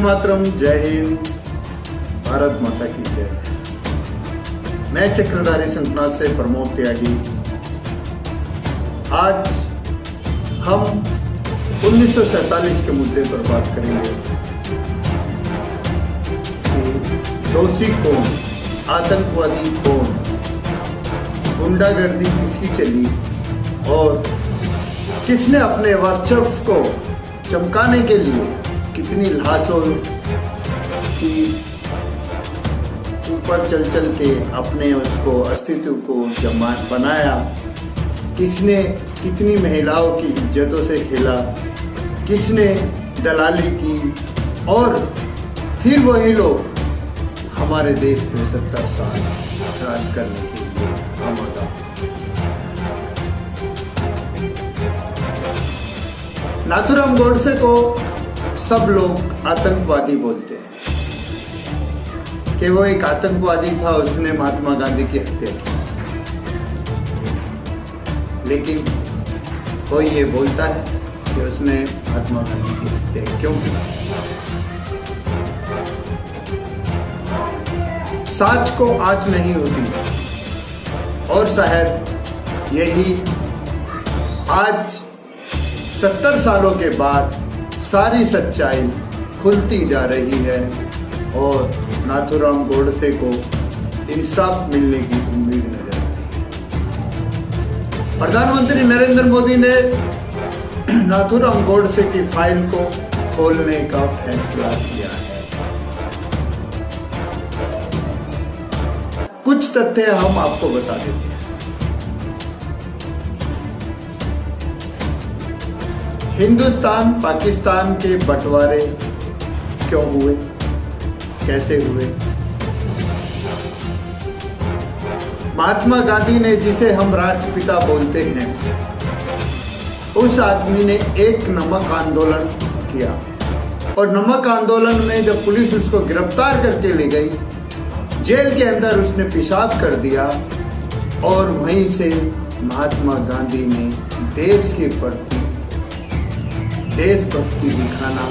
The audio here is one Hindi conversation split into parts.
मातरम, जय हिंद, भारत माता की जय। मैं चक्रधारी शंखनाद से प्रमोद त्यागी। आज हम 1947 के मुद्दे पर बात करेंगे कि दोषी कौन, आतंकवादी कौन, गुंडागर्दी किसकी चली और किसने अपने वर्चस्व को चमकाने के लिए कितनी लाशों की ऊपर चल चल के अपने उसको अस्तित्व को बनाया, किसने कितनी महिलाओं की इज्जतों से खेला, किसने दलाली की और फिर वही लोग हमारे देश में 70 साल राज करने के लिए आमादा। नाथूराम गोडसे को सब लोग आतंकवादी बोलते हैं कि वो एक आतंकवादी था, उसने महात्मा गांधी की हत्या की। लेकिन कोई ये बोलता है कि उसने महात्मा गांधी की हत्या क्यों की? साच को आँच नहीं होती और शायद यही आज 70 सालों के बाद सारी सच्चाई खुलती जा रही है और नाथूराम गोडसे को इंसाफ मिलने की उम्मीद नजर आती है। प्रधानमंत्री नरेंद्र मोदी ने नाथूराम गोडसे की फाइल को खोलने का फैसला किया है। कुछ तथ्य हम आपको बता देते हैं। हिंदुस्तान पाकिस्तान के बंटवारे क्यों हुए, कैसे हुए? महात्मा गांधी ने, जिसे हम राष्ट्रपिता बोलते हैं, उस आदमी ने एक नमक आंदोलन किया और नमक आंदोलन में जब पुलिस उसको गिरफ्तार करके ले गई, जेल के अंदर उसने पेशाब कर दिया और वहीं से महात्मा गांधी ने देश के प्रति देशभक्ति दिखाना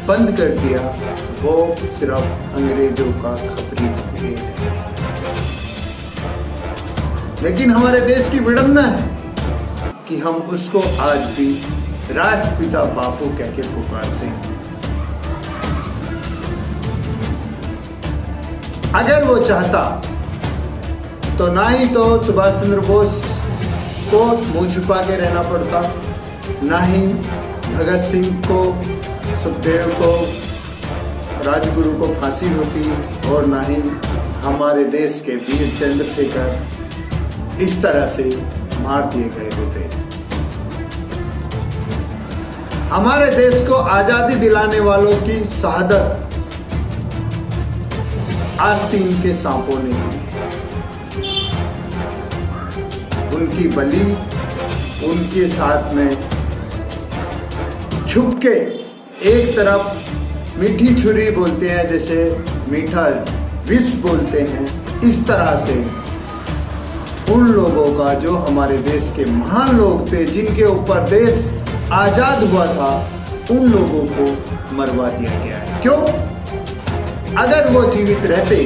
बंद कर दिया। वो सिर्फ अंग्रेजों का खपरी बन गए। लेकिन हमारे देश की विडंबना है कि हम उसको आज भी राष्ट्रपिता बापू कह के पुकारते हैं। अगर वो चाहता तो ना ही तो सुभाष चंद्र बोस को मुंह छुपा के रहना पड़ता, ना ही भगत सिंह को, सुखदेव को, राजगुरु को फांसी होती और ना ही हमारे देश के वीर चंद्रशेखर इस तरह से मार दिए गए होते। हमारे देश को आजादी दिलाने वालों की शहादत आस्तीन के सांपों ने दी है। उनकी बलि उनके साथ में छुप के एक तरफ मीठी छुरी बोलते हैं, जैसे मीठा विष बोलते हैं, इस तरह से उन लोगों का, जो हमारे देश के महान लोग थे, जिनके ऊपर देश आजाद हुआ था, उन लोगों को मरवा दिया गया है। क्यों? अगर वो जीवित रहते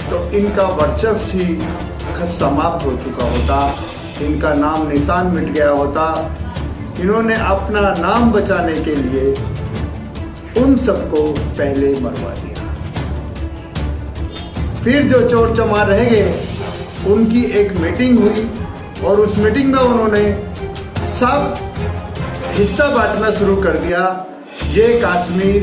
तो इनका वर्चस्व ही समाप्त हो चुका होता, इनका नाम निशान मिट गया होता। इन्होंने अपना नाम बचाने के लिए उन सबको पहले मरवा दिया। फिर जो चोर चमार रह गए, उनकी एक मीटिंग हुई और उस मीटिंग में उन्होंने सब हिस्सा बांटना शुरू कर दिया। ये कश्मीर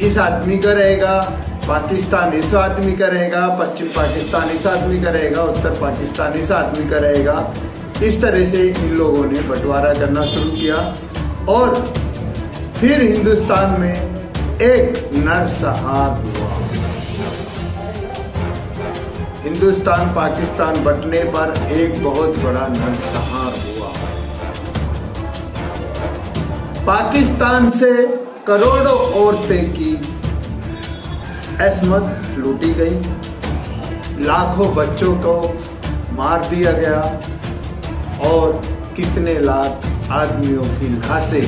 इस आदमी का रहेगा, पाकिस्तान इस आदमी का रहेगा, पश्चिम पाकिस्तान इस आदमी का रहेगा, उत्तर पाकिस्तान इस आदमी का रहेगा। इस तरह से इन लोगों ने बंटवारा करना शुरू किया और फिर हिंदुस्तान में एक नरसंहार हुआ। हिंदुस्तान पाकिस्तान बंटने पर एक बहुत बड़ा नरसंहार हुआ। पाकिस्तान से करोड़ों औरतें की अस्मत लूटी गई, लाखों बच्चों को मार दिया गया और कितने लाख आदमियों की लाशें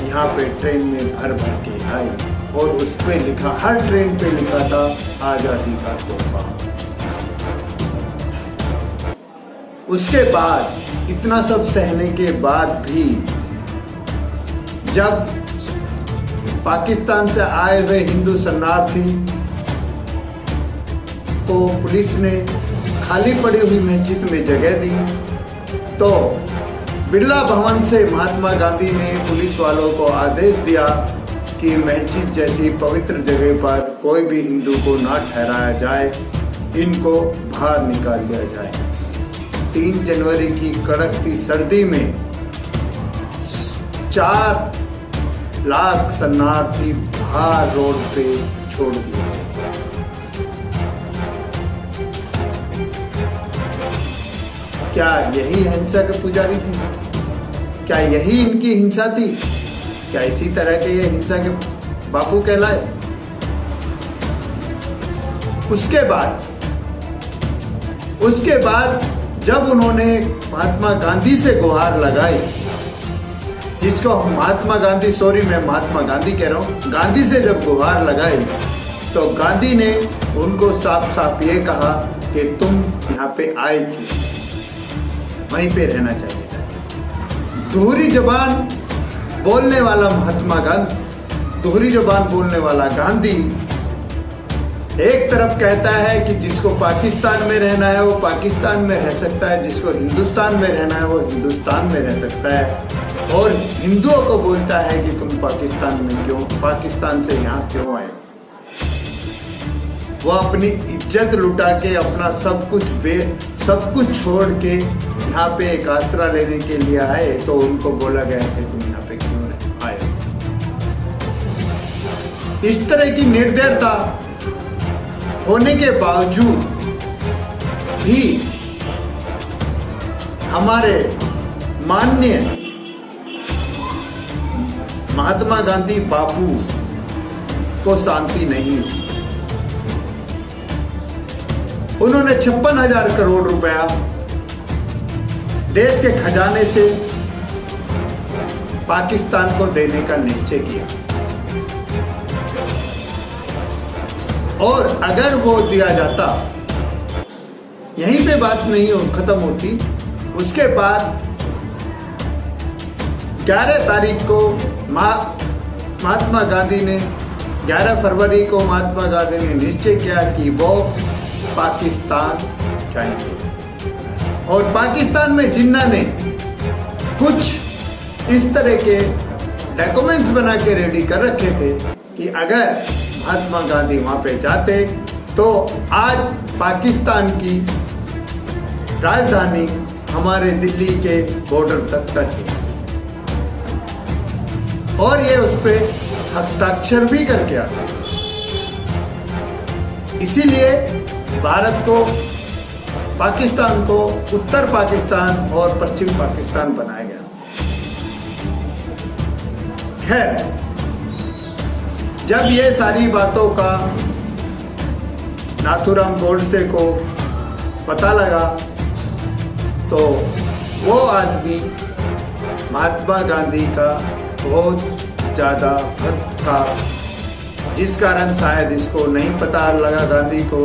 यहाँ पे ट्रेन में भर भर के आई। और उस पे लिखा, हर ट्रेन पे लिखा था आजादी का तोहफा। उसके बाद इतना सब सहने के बाद भी जब पाकिस्तान से आए हुए हिंदू शरणार्थी को पुलिस ने खाली पड़ी हुई मस्जिद में जगह दी, तो बिरला भवन से महात्मा गांधी ने पुलिस वालों को आदेश दिया कि मस्जिद जैसी पवित्र जगह पर कोई भी हिंदू को ना ठहराया जाए, इनको बाहर निकाल दिया जाए। 3 जनवरी की कड़कती सर्दी में 4 लाख शरणार्थी बाहर रोड पे छोड़ दिए गए। क्या यही हिंसा के पुजारी थे? क्या यही इनकी हिंसा थी? क्या इसी तरह के ये हिंसा के बापू कहलाए? उसके बाद जब उन्होंने महात्मा गांधी से गुहार लगाई, जिसको महात्मा गांधी, सॉरी मैं महात्मा गांधी कह रहा हूँ, गांधी से जब गुहार लगाई तो गांधी ने उनको साफ साफ ये कहा कि तुम यहाँ पे आए थे, वहीं पे रहना चाहिए था। दोहरी जबान बोलने वाला महात्मा गांधी, दोहरी जबान बोलने वाला गांधी एक तरफ कहता है कि जिसको पाकिस्तान में रहना है वो पाकिस्तान में रह सकता है, जिसको हिंदुस्तान में रहना है वो हिंदुस्तान में रह सकता है, और हिंदुओं को बोलता है कि तुम पाकिस्तान में क्यों, पाकिस्तान से यहाँ क्यों आए। वो अपनी इज्जत लुटा के, अपना सब कुछ छोड़ के यहाँ पे एक आसरा लेने के लिए आए, तो उनको बोला गया कि तुम यहाँ पे क्यों आए। इस तरह की निर्दयता होने के बावजूद भी हमारे माननीय महात्मा गांधी बापू को शांति नहीं हुई। उन्होंने 56,000 करोड़ रुपया देश के खजाने से पाकिस्तान को देने का निश्चय किया, और अगर वो दिया जाता, यहीं पे बात नहीं खत्म होती। उसके बाद 11 तारीख को महात्मा गांधी ने, 11 फरवरी को महात्मा गांधी ने निश्चय किया कि वो पाकिस्तान जाएंगे, और पाकिस्तान में जिन्ना ने कुछ इस तरह के डॉक्यूमेंट्स बना के रेडी कर रखे थे कि अगर महात्मा गांधी वहां पे जाते तो आज पाकिस्तान की राजधानी हमारे दिल्ली के बॉर्डर तक टच है, और ये उस पे हस्ताक्षर भी करके आते। इसीलिए भारत को, पाकिस्तान को उत्तर पाकिस्तान और पश्चिम पाकिस्तान बनाया गया। खैर, जब ये सारी बातों का नाथूराम गोडसे को पता लगा, तो वो आदमी महात्मा गांधी का बहुत ज़्यादा भक्त था, जिस कारण शायद इसको नहीं पता लगा गांधी को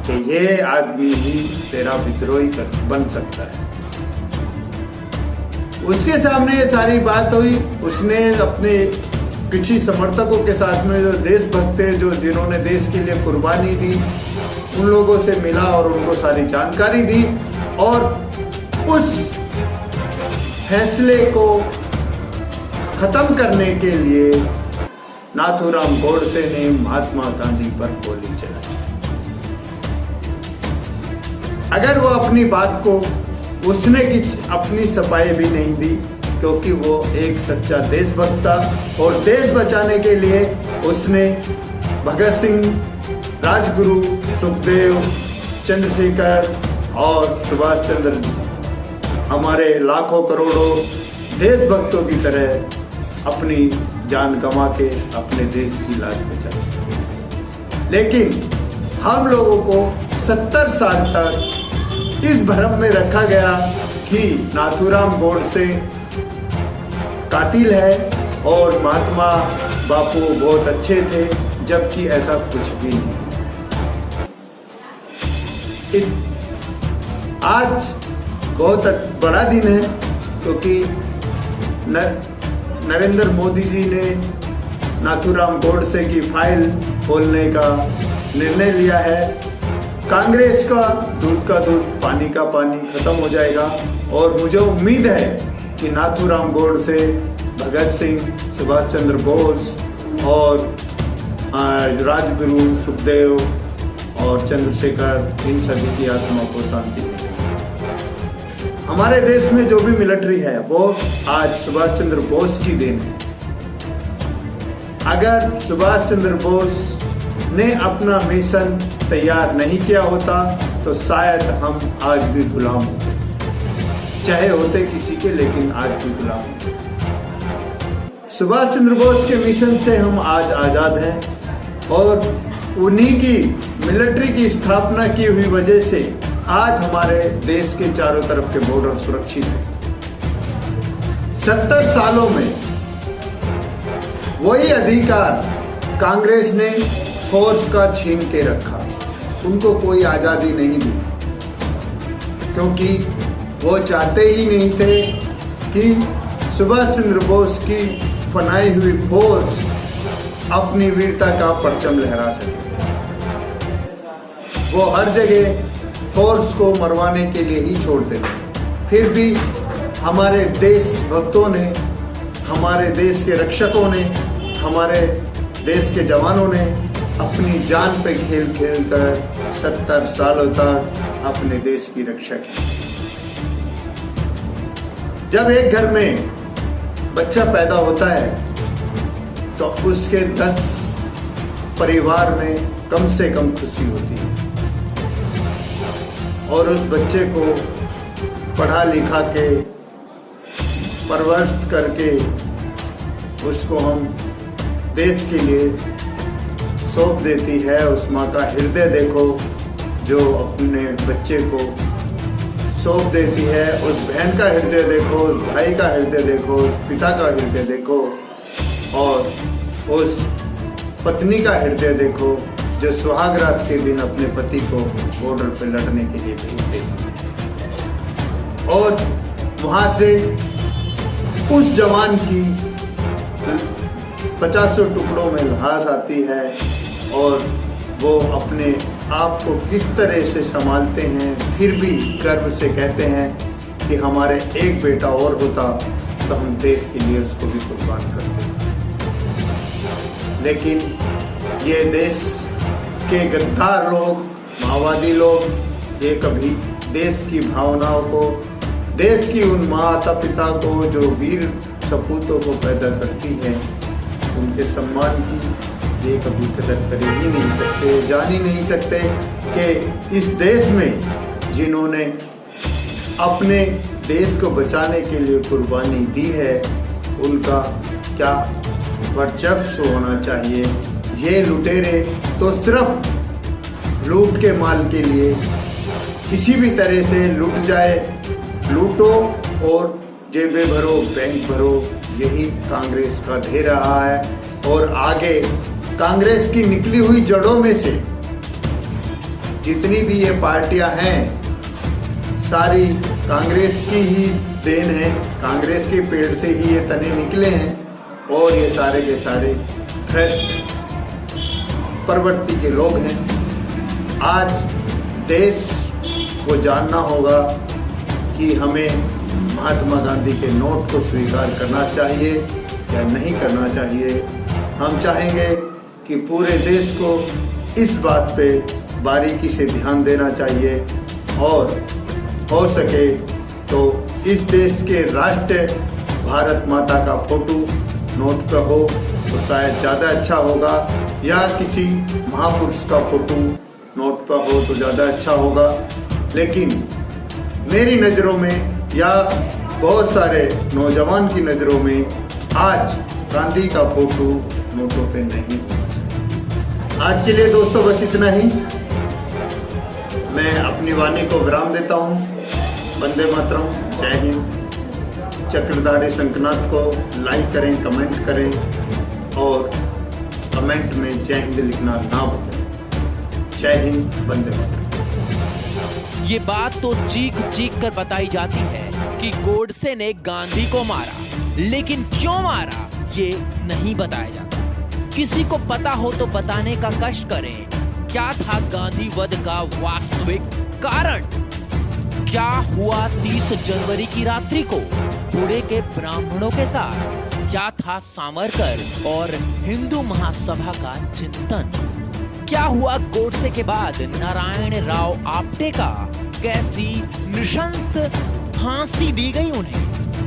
कि ये आदमी ही तेरा विद्रोही बन सकता है। उसके सामने ये सारी बात हुई। उसने अपने कुछ समर्थकों के साथ में, जो देशभक्त थे, जो जिन्होंने देश के लिए कुर्बानी दी, उन लोगों से मिला और उनको सारी जानकारी दी, और उस फैसले को खत्म करने के लिए नाथूराम गोडसे ने महात्मा गांधी पर गोली चलाई। अगर वो अपनी बात को, उसने अपनी सफाई भी नहीं दी, क्योंकि वो एक सच्चा देशभक्त था, और देश बचाने के लिए उसने भगत सिंह, राजगुरु, सुखदेव, चंद्रशेखर और सुभाष चंद्र, हमारे लाखों करोड़ों देशभक्तों की तरह अपनी जान गंवा के अपने देश की लाज बचाई। लेकिन हम लोगों को 70 साल तक इस भ्रम में रखा गया कि नाथूराम गोडसे कातिल है और महात्मा बापू बहुत अच्छे थे, जबकि ऐसा कुछ भी नहीं। आज बहुत बड़ा दिन है, क्योंकि नरेंद्र मोदी जी ने नाथूराम गोडसे की फाइल खोलने का निर्णय लिया है। कांग्रेस का दूध पानी का पानी खत्म हो जाएगा, और मुझे उम्मीद है कि नाथूराम गोडसे, भगत सिंह, सुभाष चंद्र बोस और राजगुरु, सुखदेव और चंद्रशेखर, इन सभी की आत्मा को शांति मिले। हमारे देश में जो भी मिलिट्री है वो आज सुभाष चंद्र बोस की देन है। अगर सुभाष चंद्र बोस ने अपना मिशन तैयार नहीं किया होता तो शायद हम आज भी गुलाम होते, चाहे होते किसी के, लेकिन आज भी गुलाम होते। सुभाष चंद्र बोस के मिशन से हम आज आजाद हैं, और उन्हीं की मिलिट्री की स्थापना की हुई वजह से आज हमारे देश के चारों तरफ के बॉर्डर सुरक्षित हैं। 70 सालों में वही अधिकार कांग्रेस ने फोर्स का छीन के रखा, उनको कोई आजादी नहीं दी, क्योंकि वो चाहते ही नहीं थे कि सुभाष चंद्र बोस की फनाई हुई फोर्स अपनी वीरता का परचम लहरा सके। वो हर जगह फोर्स को मरवाने के लिए ही छोड़ते थे। फिर भी हमारे देशभक्तों ने, हमारे देश के रक्षकों ने, हमारे देश के जवानों ने अपनी जान पे खेल खेल कर 70 सालों तक अपने देश की रक्षा की। जब एक घर में बच्चा पैदा होता है तो उसके 10 परिवार में कम से कम खुशी होती है, और उस बच्चे को पढ़ा लिखा के परवरिश करके उसको हम देश के लिए सौंप देती है। उस माँ का हृदय देखो जो अपने बच्चे को सौंप देती है, उस बहन का हृदय देखो, उस भाई का हृदय देखो, उस पिता का हृदय देखो, और उस पत्नी का हृदय देखो जो सुहागरात के दिन अपने पति को बॉर्डर पर लड़ने के लिए भेज देती है, और वहां से उस जवान की 50 टुकड़ों में लाश आती है, और वो अपने आप को किस तरह से संभालते हैं, फिर भी गर्व से कहते हैं कि हमारे एक बेटा और होता तो हम देश के लिए उसको भी कुर्बान करते। लेकिन ये देश के गद्दार लोग, माओवादी लोग, ये कभी देश की भावनाओं को, देश की उन माता पिता को जो वीर सपूतों को पैदा करती है, उनके सम्मान की ये कभी कदर कर ही नहीं सकते, जान ही नहीं सकते कि इस देश में जिन्होंने अपने देश को बचाने के लिए कुर्बानी दी है, उनका क्या वर्चस्व होना चाहिए। ये लुटेरे तो सिर्फ लूट के माल के लिए किसी भी तरह से लूट जाए, लूटो और जेबें भरो, बैंक भरो, यही कांग्रेस का ध्येय रहा है। और आगे कांग्रेस की निकली हुई जड़ों में से जितनी भी ये पार्टियां हैं, सारी कांग्रेस की ही देन है, कांग्रेस के पेड़ से ही ये तने निकले हैं, और ये सारे के सारे भ्रष्ट प्रवृत्ति के लोग हैं। आज देश को जानना होगा कि हमें महात्मा गांधी के नोट को स्वीकार करना चाहिए या नहीं करना चाहिए। हम चाहेंगे कि पूरे देश को इस बात पे बारीकी से ध्यान देना चाहिए, और हो सके तो इस देश के राष्ट्र भारत माता का फोटो नोट पर हो तो शायद ज़्यादा अच्छा होगा, या किसी महापुरुष का फोटो नोट पर हो तो ज़्यादा अच्छा होगा। लेकिन मेरी नज़रों में या बहुत सारे नौजवान की नज़रों में आज गांधी का फोटो नोटों पे नहीं होना चाहिए। आज के लिए दोस्तों बस इतना ही। मैं अपनी वाणी को विराम देता हूँ। वंदे मातरम, जय हिंद। चक्रधारी शंखनाद को लाइक करें, कमेंट करें, और कमेंट में जय हिंद लिखना ना भूलें। जय हिंद, वंदे मातरम। ये बात तो चीख चीख कर बताई जाती है कि गोडसे ने गांधी को मारा, लेकिन क्यों मारा ये नहीं बताया जाता। किसी को पता हो तो बताने का कष्ट करें। क्या था गांधी वध का वास्तविक कारण? क्या हुआ 30 जनवरी की रात्रि को पुणे के ब्राह्मणों के साथ? क्या था सावरकर और हिंदू महासभा का चिंतन? क्या हुआ गोडसे के बाद नारायण राव आप्टे का? कैसी नृशंस फांसी दी गई उन्हें?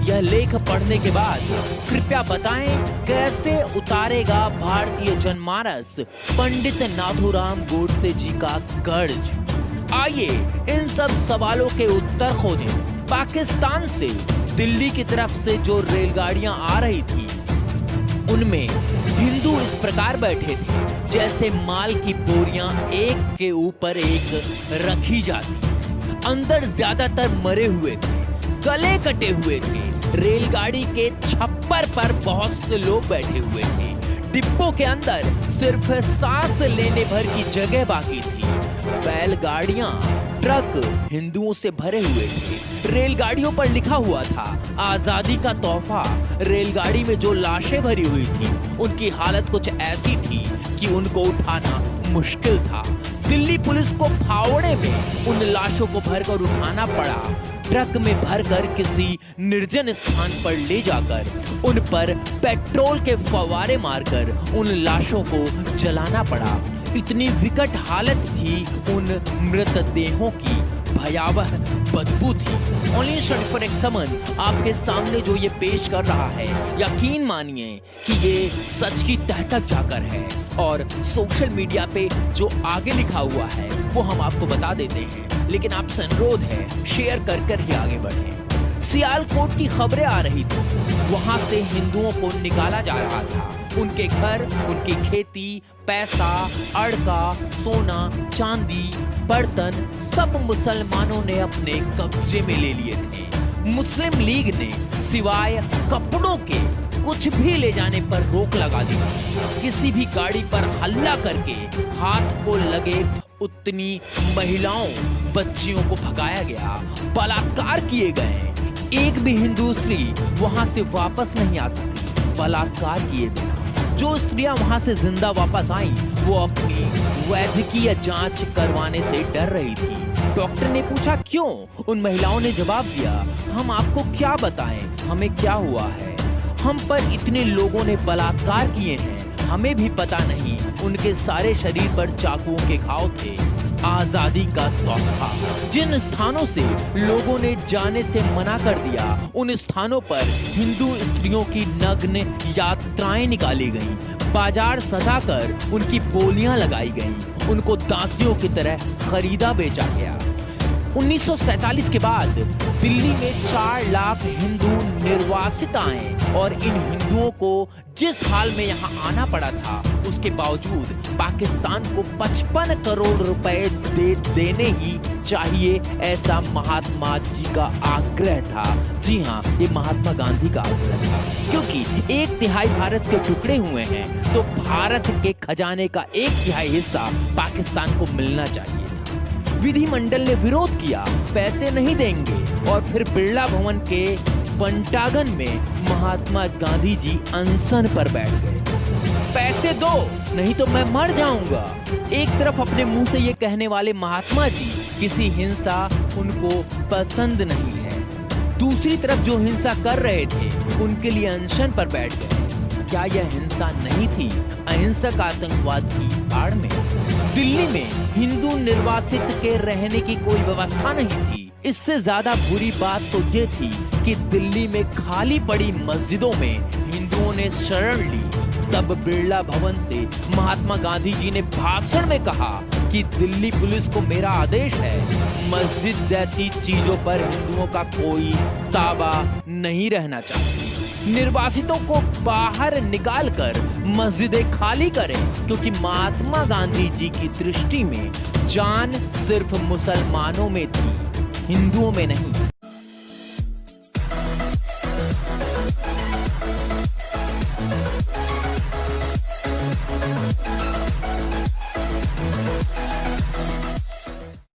यह लेख पढ़ने के बाद कृपया बताएं कैसे उतारेगा भारतीय जनमानस पंडित नाथूराम गोडसे जी का कर्ज। आइए इन सब सवालों के उत्तर खोजें। पाकिस्तान से दिल्ली की तरफ से जो रेलगाड़ियां आ रही थी उनमें हिंदू इस प्रकार बैठे थे जैसे माल की बोरियां एक के ऊपर एक रखी जाती। अंदर ज्यादातर मरे हुए थे, गले कटे हुए थे। रेलगाड़ी के छप्पर पर बहुत से लोग बैठे हुए थे। डिब्बों के अंदर सिर्फ सांस लेने भर की जगह बाकी थी। बैलगाड़ियां, ट्रक हिंदुओं से भरे हुए थे। रेलगाड़ियों पर लिखा हुआ था आजादी का तोहफा। रेलगाड़ी में जो लाशें भरी हुई थी उनकी हालत कुछ ऐसी थी कि उनको उठाना मुश्किल था। दिल्ली पुलिस को फावड़े में उन लाशों को भरकर उठाना पड़ा। ट्रक में भरकर किसी निर्जन स्थान पर ले जाकर उन पर पेट्रोल के फव्वारे मारकर उन लाशों को जलाना पड़ा। इतनी विकट हालत थी उन मृतदेहों की, भयावह बदबू थी। ओनली 24x7 आपके सामने जो ये पेश कर रहा है, यकीन मानिए कि ये सच की तह तक जाकर है। और सोशल मीडिया पे जो आगे लिखा हुआ है वो हम आपको बता देते हैं, लेकिन आपसे अनुरोध है शेयर कर कर ही आगे बढ़ें। सियालकोट की खबरें आ रही थी, वहां से हिंदुओं को निकाला जा रहा था। उनके घर, उनकी खेती, पैसा, अड़का, सोना, चांदी, बर्तन सब मुसलमानों ने अपने कब्जे में ले लिए थे। मुस्लिम लीग ने सिवाय कपड़ों के कुछ भी ले जाने पर रोक लगा दी थी। किसी भी गाड़ी पर हल्ला करके हाथ को लगे उतनी महिलाओं, बच्चियों को भगाया गया, बलात्कार किए गए। एक भी हिंदू स्त्री वहां से वापस नहीं आ सकी बलात्कार किए बिना। जो स्त्रियां वहां से जिंदा वापस आईं, वो अपनी वैद्यकीय जांच करवाने से डर रही थी। डॉक्टर ने पूछा क्यों? उन महिलाओं ने जवाब दिया, हम आपको क्या बताएं, हमें क्या हुआ है। हम पर इतने लोगों ने बलात्कार किए हैं, हमें भी पता नहीं। उनके सारे शरीर पर चाकुओं के घाव थे। आजादी का तोहफा। जिन स्थानों से लोगों ने जाने से मना कर दिया, उन स्थानों पर हिंदू स्त्रियों की नग्न यात्राएं निकाली गईं। बाजार सजाकर उनकी बोलियां लगाई गईं। उनको दासियों की तरह खरीदा बेचा गया। 1947 के बाद दिल्ली में 4 लाख हिंदू निर्वासित आए और इन हिंदुओं को जिस हाल में यहाँ आना पड़ा था, उसके बावजूद पाकिस्तान को 55 करोड़ रुपए देने ही चाहिए, ऐसा महात्मा जी का आग्रह था। जी हाँ, ये महात्मा गांधी का आग्रह था, क्योंकि 1/3 भारत के टुकड़े हुए हैं तो भारत के खजाने का 1/3 हिस्सा पाकिस्तान को मिलना चाहिए। विधिमंडल ने विरोध किया, पैसे नहीं देंगे, और फिर बिरला भवन के पेंटागन में महात्मा गांधी जी अनशन पर बैठ गए। पैसे दो नहीं तो मैं मर जाऊंगा। एक तरफ अपने मुंह से ये कहने वाले महात्मा जी, किसी हिंसा उनको पसंद नहीं है। दूसरी तरफ जो हिंसा कर रहे थे उनके लिए अनशन पर बैठ गए। क्या यह हिंसा नहीं थी? अहिंसक आतंकवाद की आड़ में दिल्ली में हिंदू निर्वासित के रहने की कोई व्यवस्था नहीं थी। इससे ज्यादा बुरी बात तो ये थी कि दिल्ली में खाली पड़ी मस्जिदों में हिंदुओं ने शरण ली। तब बिरला भवन से महात्मा गांधी जी ने भाषण में कहा कि दिल्ली पुलिस को मेरा आदेश है, मस्जिद जैसी चीजों पर हिंदुओं का कोई ताबा नहीं रहना चाहिए। निर्वासितों को बाहर निकालकर मस्जिदें खाली करें, क्योंकि महात्मा गांधी जी की दृष्टि में जान सिर्फ मुसलमानों में थी, हिंदुओं में नहीं।